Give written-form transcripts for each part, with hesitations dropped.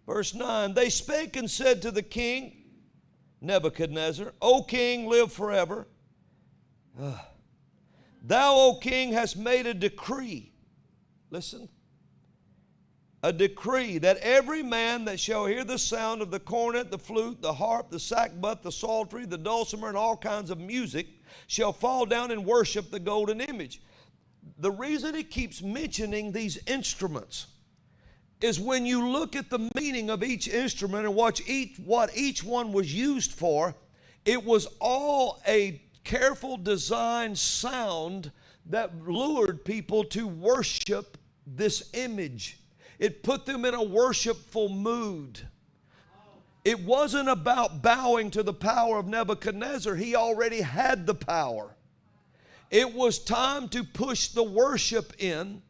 Verse 9, they spake and said to the king, Nebuchadnezzar, O king, live forever. Thou, O king, hast made a decree. Listen. A decree that every man that shall hear the sound of the cornet, the flute, the harp, the sackbut, the psaltery, the dulcimer, and all kinds of music shall fall down and worship the golden image. The reason he keeps mentioning these instruments is when you look at the meaning of each instrument and watch what each one was used for, it was all a careful designed sound that lured people to worship this image. It put them in a worshipful mood. It wasn't about bowing to the power of Nebuchadnezzar. He already had the power. It was time to push the worship in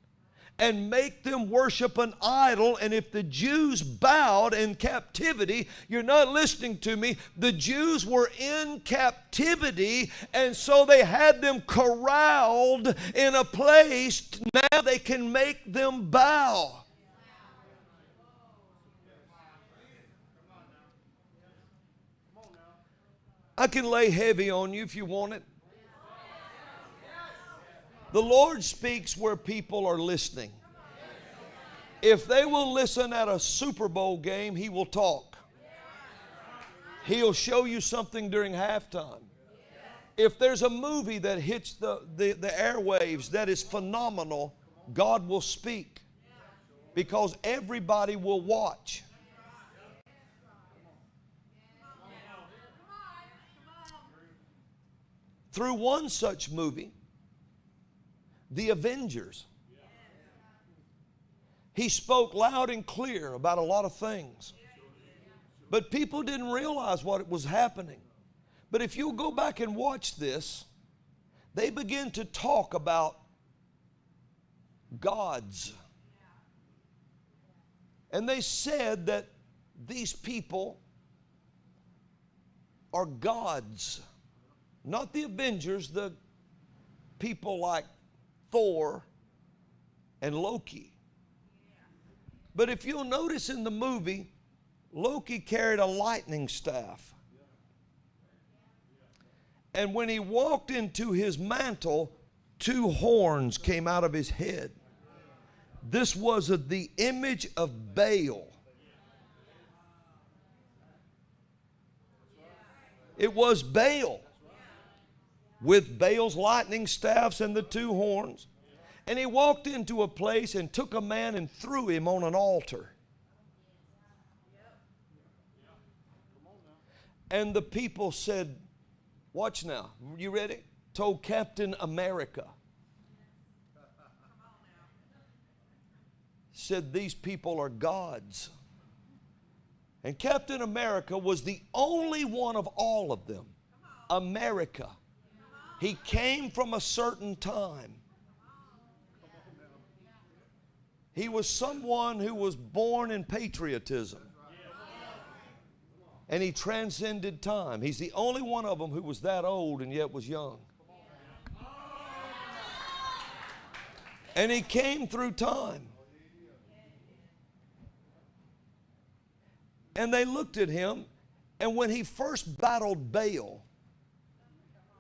and make them worship an idol. And if the Jews bowed in captivity, you're not listening to me, the Jews were in captivity, and so they had them corralled in a place. Now they can make them bow. I can lay heavy on you if you want it. The Lord speaks where people are listening. If they will listen at a Super Bowl game, He will talk. He'll show you something during halftime. If there's a movie that hits the airwaves that is phenomenal, God will speak, because everybody will watch. Through one such movie, The Avengers, He spoke loud and clear about a lot of things. But people didn't realize what was happening. But if you'll go back and watch this, they begin to talk about gods. And they said that these people are gods. Not the Avengers, the people like Thor and Loki. But if you'll notice in the movie, Loki carried a lightning staff. And when he walked into his mantle, 2 horns came out of his head. This was the image of Baal. It was Baal, with Baal's lightning staffs and the 2 horns. And he walked into a place and took a man and threw him on an altar. And the people said, watch now, you ready? Told Captain America. Said these people are gods. And Captain America was the only one of all of them. America. He came from a certain time. He was someone who was born in patriotism. And he transcended time. He's the only one of them who was that old and yet was young. And he came through time. And they looked at him, and when he first battled Baal,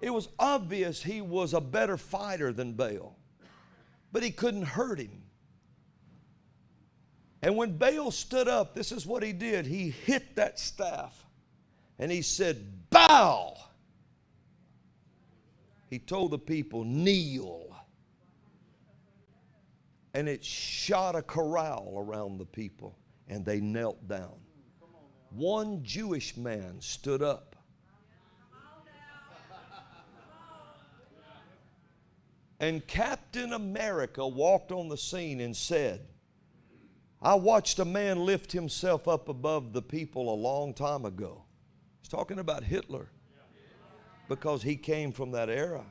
it was obvious he was a better fighter than Baal, but he couldn't hurt him. And when Baal stood up, this is what he did. He hit that staff, and he said, bow. He told the people, kneel. And it shot a corral around the people, and they knelt down. One Jewish man stood up. And Captain America walked on the scene and said, I watched a man lift himself up above the people a long time ago. He's talking about Hitler, because he came from that era.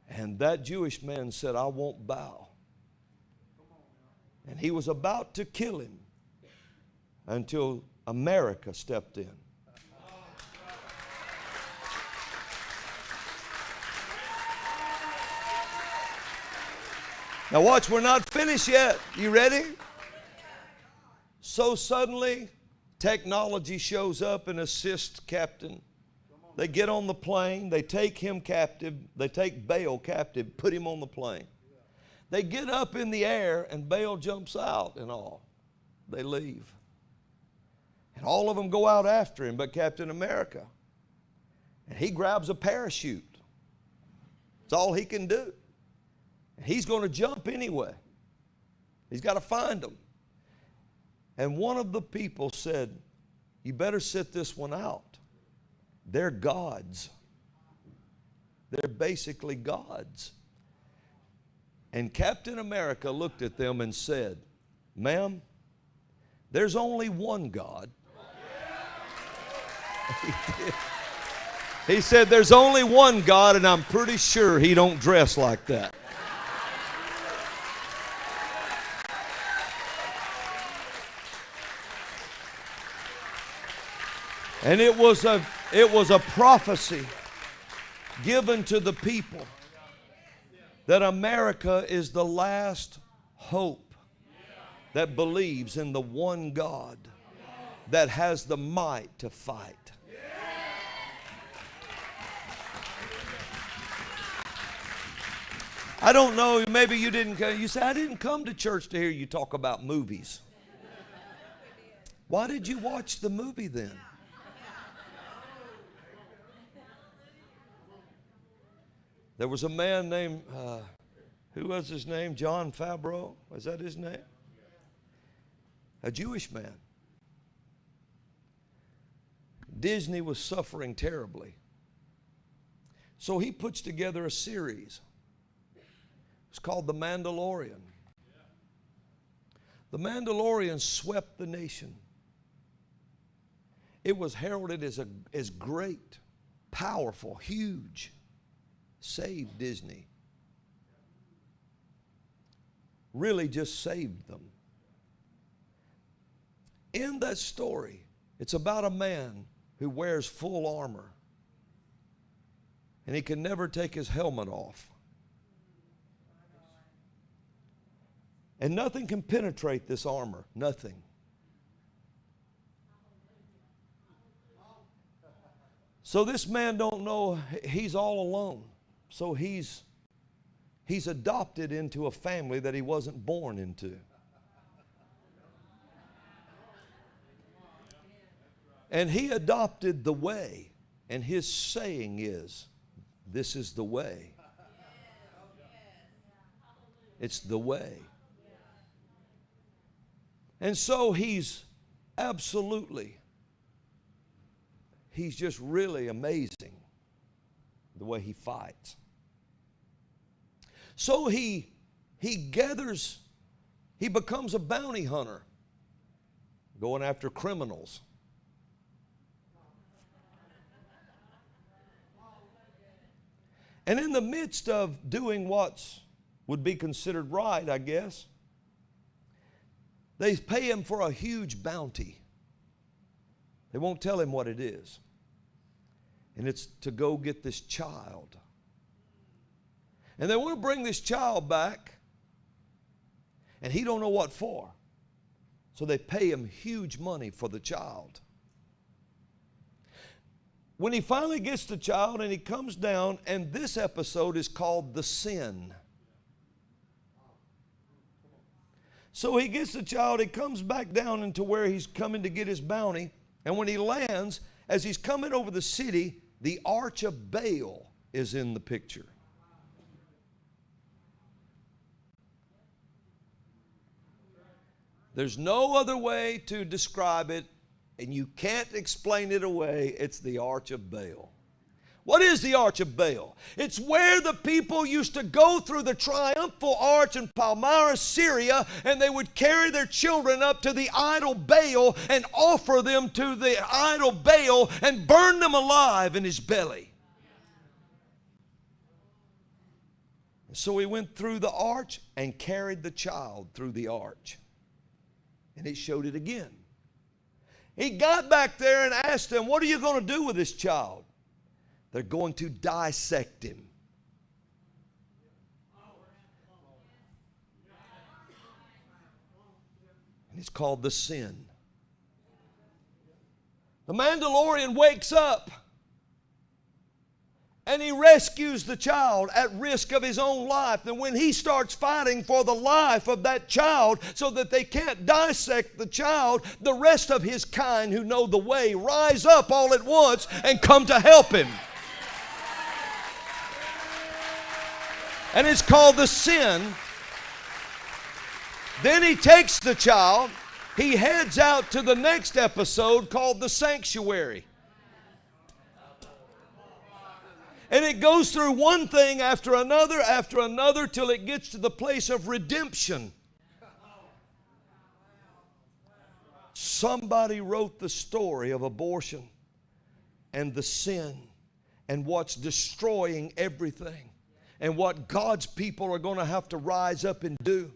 And that Jewish man said, I won't bow. And he was about to kill him until America stepped in. Now watch, we're not finished yet. You ready? So suddenly, technology shows up and assists Captain. They get on the plane. They take him captive. They take Bale captive, put him on the plane. They get up in the air, and Bale jumps out and all. They leave. And all of them go out after him but Captain America. And he grabs a parachute. It's all he can do. And he's going to jump anyway. He's got to find them. And one of the people said, "You better sit this one out. They're gods. They're basically gods." And Captain America looked at them and said, "Ma'am, there's only one God." He said, "There's only one God, and I'm pretty sure He don't dress like that." And it was a prophecy given to the people that America is the last hope that believes in the one God that has the might to fight. I don't know, maybe you didn't come. You say, "I didn't come to church to hear you talk about movies." Why did you watch the movie then? There was a man named, who was his name? John Favreau? Was that his name? A Jewish man. Disney was suffering terribly. So he puts together a series. It's called The Mandalorian. The Mandalorian swept the nation. It was heralded as great, powerful, huge. Saved Disney. Really just saved them. In that story, it's about a man who wears full armor. And he can never take his helmet off. And nothing can penetrate this armor. Nothing. So this man don't know, he's all alone. So he's adopted into a family that he wasn't born into. And he adopted the way. And his saying is, "This is the way." It's the way. And so he's just really amazing the way he fights. So he becomes a bounty hunter, going after criminals. And in the midst of doing what would be considered right, I guess, they pay him for a huge bounty. They won't tell him what it is. And it's to go get this child. And they want to bring this child back. And he don't know what for. So they pay him huge money for the child. When he finally gets the child and he comes down, and this episode is called The Sin. So he gets the child, he comes back down into where he's coming to get his bounty. And when he lands, as he's coming over the city, the Arch of Baal is in the picture. There's no other way to describe it, and you can't explain it away. It's the Arch of Baal. What is the Arch of Baal? It's where the people used to go through the triumphal arch in Palmyra, Syria, and they would carry their children up to the idol Baal and offer them to the idol Baal and burn them alive in his belly. So he went through the arch and carried the child through the arch. And he showed it again. He got back there and asked them, "What are you going to do with this child?" They're going to dissect him. It's called the sin. The Mandalorian wakes up and he rescues the child at risk of his own life. And when he starts fighting for the life of that child so that they can't dissect the child, the rest of his kind who know the way rise up all at once and come to help him. And it's called the sin. Then he takes the child. He heads out to the next episode called the sanctuary. And it goes through one thing after another till it gets to the place of redemption. Somebody wrote the story of abortion and the sin and what's destroying everything and what God's people are going to have to rise up and do.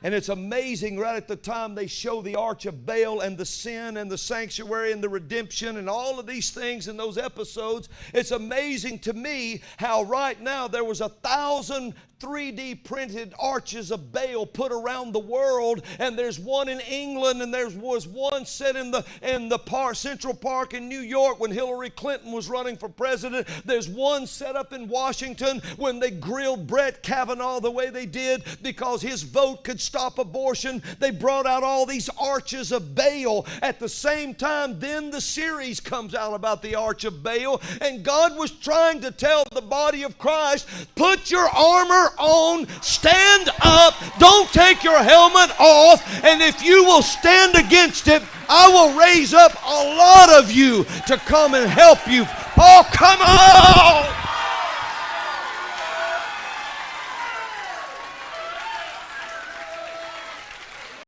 And it's amazing, right at the time they show the Arch of Baal and the sin and the sanctuary and the redemption and all of these things in those episodes. It's amazing to me how right now there was 1,000 3D printed arches of Baal put around the world, and there's one in England, and there was one set in the Central Park in New York when Hillary Clinton was running for president. There's one set up in Washington when they grilled Brett Kavanaugh the way they did because his vote could stop abortion. They brought out all these arches of Baal. At the same time, then the series comes out about the Arch of Baal, and God was trying to tell the body of Christ, put your armor on, stand up, don't take your helmet off, and if you will stand against it, I will raise up a lot of you to come and help you. Oh, come on!